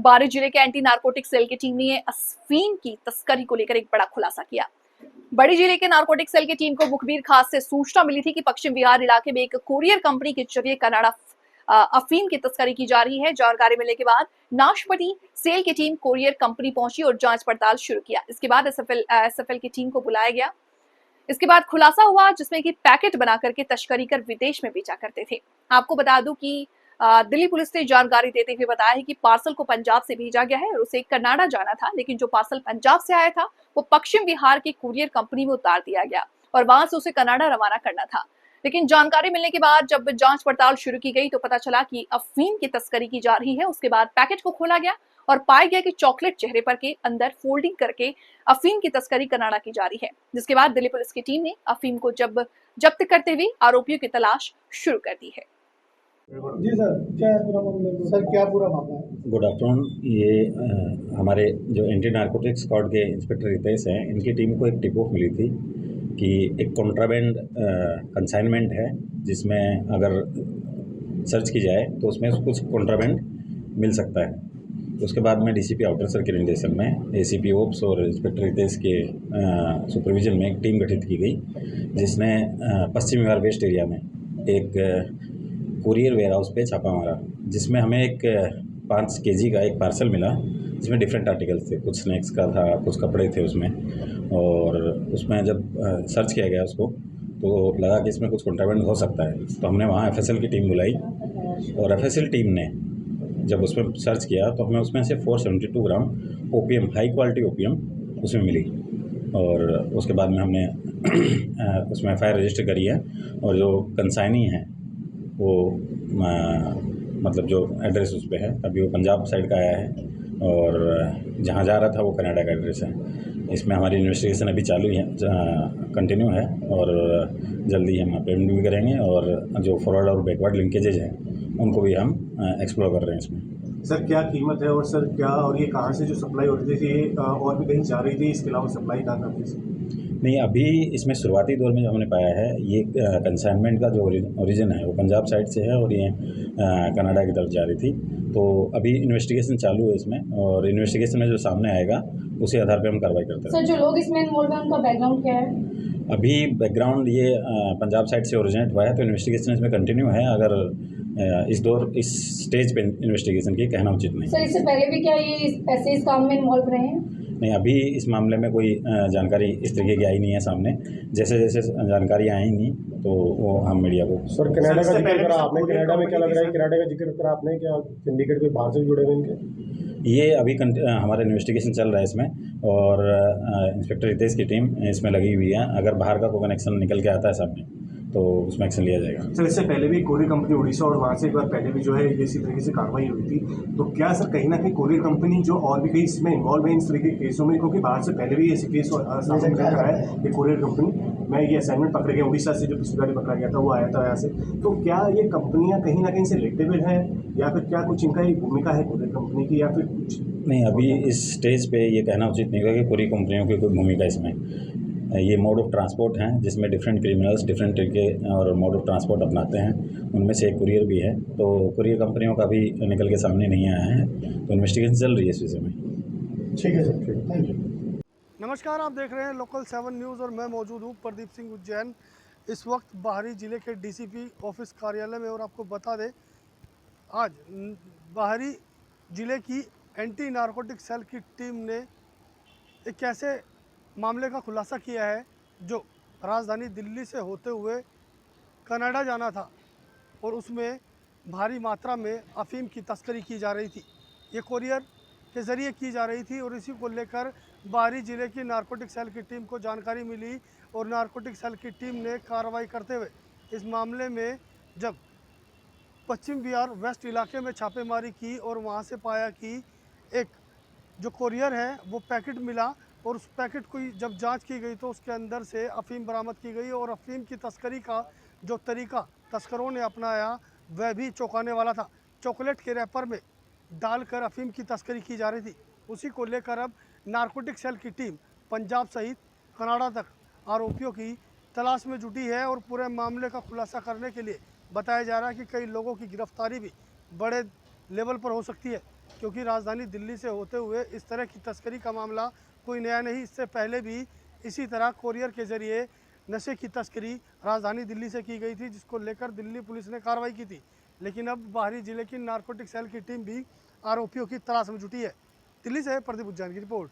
बारी जिले के एंटी नारकोटिक सेल की टीम ने अफीम की तस्करी को लेकर एक बड़ा खुलासा किया। बड़ी जिले के नारकोटिक सेल की टीम को मुखबिर खास से सूचना मिली थी कि पश्चिम बिहार इलाके में एक कुरियर कंपनी के जरिए कनाडा अफीम की तस्करी की जा रही है। जानकारी मिलने के बाद नाशपती सेल की टीम कुरियर कंपनी पहुंची और जांच पड़ताल शुरू किया। इसके बाद एसएफएल की टीम को बुलाया गया। इसके बाद खुलासा हुआ जिसमें कि पैकेट बना करके तस्करी कर विदेश में बेचा करते थे। आपको बता दूं कि दिल्ली पुलिस ने जानकारी देते हुए बताया है कि पार्सल को पंजाब से भेजा गया है और उसे कनाडा जाना था, लेकिन जो पार्सल पंजाब से आया था वो पश्चिम बिहार की कुरियर कंपनी में उतार दिया गया और वहां से उसे कनाडा रवाना करना था। लेकिन जानकारी मिलने के बाद जब जांच पड़ताल शुरू की गई तो पता चला कि अफीम की तस्करी की जा रही है। उसके बाद पैकेट को खोला गया और पाया गया कि चॉकलेट चेहरे पर के अंदर फोल्डिंग करके अफीम की तस्करी कनाडा की जा रही है। जिसके बाद दिल्ली पुलिस की टीम ने अफीम को जब्त करते हुए आरोपियों की तलाश शुरू कर दी है। जी सर, क्या है पूरा मामला? सर क्या पूरा मामला है? Good afternoon. ये हमारे जो एंटी नारकोटिक स्क्वाड के इंस्पेक्टर रितेश हैं, इनकी टीम को एक टिप ऑफ मिली थी कि एक कॉन्ट्राबैंड कंसाइनमेंट है जिसमें अगर सर्च की जाए तो उसमें कुछ कॉन्ट्राबैंड मिल सकता है। उसके बाद में डीसीपी आउटर सर के निर्देशन में एसीपी ओप्स और इंस्पेक्टर रितेश के सुपरविजन में एक टीम गठित की गई जिसने पश्चिम बिहार वेस्ट एरिया में एक कुरियर वेयर हाउस पे छापा मारा, जिसमें हमें एक 5 केजी का एक पार्सल मिला जिसमें डिफरेंट आर्टिकल्स थे। कुछ स्नैक्स का था, कुछ कपड़े थे उसमें, और उसमें जब सर्च किया गया उसको तो लगा कि इसमें कुछ कॉन्ट्राबैंड हो सकता है। तो हमने वहाँ एफएसएल की टीम बुलाई और एफएसएल टीम ने जब उसमें सर्च किया तो हमें उसमें से 472 ग्राम ओपीएम, हाई क्वालिटी ओपीएम उसमें मिली। और उसके बाद में हमने उसमें एफआईआर रजिस्टर करी है और जो कंसाइनी है वो मतलब जो एड्रेस उस पर है, अभी वो पंजाब साइड का आया है और जहाँ जा रहा था वो कनाडा का एड्रेस है। इसमें हमारी इन्वेस्टिगेशन अभी चालू है, कंटिन्यू है और जल्दी हम पेमेंट भी करेंगे और जो फॉरवर्ड और बैकवर्ड लिंकेजेज हैं उनको भी हम एक्सप्लोर कर रहे हैं इसमें। सर क्या कीमत है और सर क्या, और ये कहाँ से जो सप्लाई हो रही थी और भी कहीं जा रही थी, इसके अलावा सप्लाई कहाँ करती थी? नहीं, अभी इसमें शुरुआती दौर में जो हमने पाया है ये कंसाइनमेंट का जो ओरिजिन है वो पंजाब साइड से है और ये कनाडा की तरफ जा रही थी। तो अभी इन्वेस्टिगेशन चालू है इसमें और इन्वेस्टिगेशन में जो सामने आएगा उसी आधार पर हम कार्रवाई करते हैं। सर जो लोग इसमें इन्वॉल्व हैं उनका बैकग्राउंड क्या है? अभी बैकग्राउंड ये पंजाब साइड से ओरिजिनेट हुआ है तो इन्वेस्टिगेशन इसमें कंटिन्यू है। अगर इस स्टेज पे इन्वेस्टिगेशन की कहना उचित नहीं। सर इससे पहले भी क्या ये ऐसे इस काम में इन्वॉल्व रहे हैं? नहीं, अभी इस मामले में कोई जानकारी इस तरीके की आई नहीं है सामने। जैसे जैसे जानकारियाँ आएंगी तो वो हम मीडिया को। सर कनाडा का जिक्र करा आपने, कनाडा में क्या लग रहा है? कनाडा का जिक्र करा आपने, क्या सिंडिकेट कोई बाहर से जुड़े हुए इनके? ये अभी हमारा इन्वेस्टिगेशन चल रहा है इसमें और इंस्पेक्टर रितेश की टीम इसमें लगी हुई है। अगर बाहर का कोई कनेक्शन निकल के आता है सामने तो उसमें एक्शन लिया जाएगा। सर इससे पहले भी कोरियर कंपनी उड़ीसा और वहाँ से एक बार पहले भी जो है इसी तरीके से कार्रवाई हुई थी, तो क्या सर कहीं ना कहीं कोरियर कंपनी जो और भी कहीं इसमें इन्वॉल्व है इस तरीके के केसों में, क्योंकि बाहर से पहले भी ऐसे केस सामने रहा है कि कोरियर कंपनी में ये असाइनमेंट पकड़े गए, उड़ीसा से जो पिछली बार पकड़ा गया था वो आया था यहाँ से, तो क्या ये कंपनियाँ कहीं ना कहीं से रिलेटेबल हैं या फिर क्या कुछ इनका एक भूमिका है कोरियर कंपनी की या फिर कुछ? नहीं, अभी इस स्टेज पे ये कहना उचित नहीं होगा कि पूरी कंपनियों की कोई भूमिका इसमें। ये मोड ऑफ ट्रांसपोर्ट हैं जिसमें डिफरेंट क्रिमिनल्स डिफरेंट तरीके और मोड ऑफ ट्रांसपोर्ट अपनाते हैं, उनमें से एक कुरियर भी है। तो कुरियर कंपनियों का भी निकल के सामने नहीं आया है, तो इन्वेस्टिगेशन चल रही है इस विषय में। ठीक है सर, ठीक, थैंक यू। नमस्कार, आप देख रहे हैं लोकल 7 न्यूज़ और मैं मौजूद हूँ प्रदीप सिंह उज्जैन। इस वक्त बाहरी ज़िले के डीसीपी ऑफिस कार्यालय में, और आपको बता दें आज बाहरी ज़िले की एंटी नारकोटिक सेल की टीम ने एक ऐसे मामले का खुलासा किया है जो राजधानी दिल्ली से होते हुए कनाडा जाना था और उसमें भारी मात्रा में अफीम की तस्करी की जा रही थी। ये कोरियर के ज़रिए की जा रही थी और इसी को लेकर बाहरी ज़िले की नारकोटिक सेल की टीम को जानकारी मिली और नारकोटिक सेल की टीम ने कार्रवाई करते हुए इस मामले में जब पश्चिम बिहार वेस्ट इलाके में छापेमारी की और वहाँ से पाया कि एक जो कोरियर है वो पैकेट मिला और उस पैकेट की जब जांच की गई तो उसके अंदर से अफीम बरामद की गई और अफीम की तस्करी का जो तरीका तस्करों ने अपनाया वह भी चौंकाने वाला था। चॉकलेट के रैपर में डालकर अफीम की तस्करी की जा रही थी। उसी को लेकर अब नारकोटिक सेल की टीम पंजाब सहित कनाडा तक आरोपियों की तलाश में जुटी है और पूरे मामले का खुलासा करने के लिए बताया जा रहा है कि कई लोगों की गिरफ्तारी भी बड़े लेवल पर हो सकती है। क्योंकि राजधानी दिल्ली से होते हुए इस तरह की तस्करी का मामला कोई नया नहीं। इससे पहले भी इसी तरह कोरियर के जरिए नशे की तस्करी राजधानी दिल्ली से की गई थी, जिसको लेकर दिल्ली पुलिस ने कार्रवाई की थी। लेकिन अब बाहरी जिले की नारकोटिक सेल की टीम भी आरोपियों की तलाश में जुटी है। दिल्ली से प्रदीप उज्जैन की रिपोर्ट।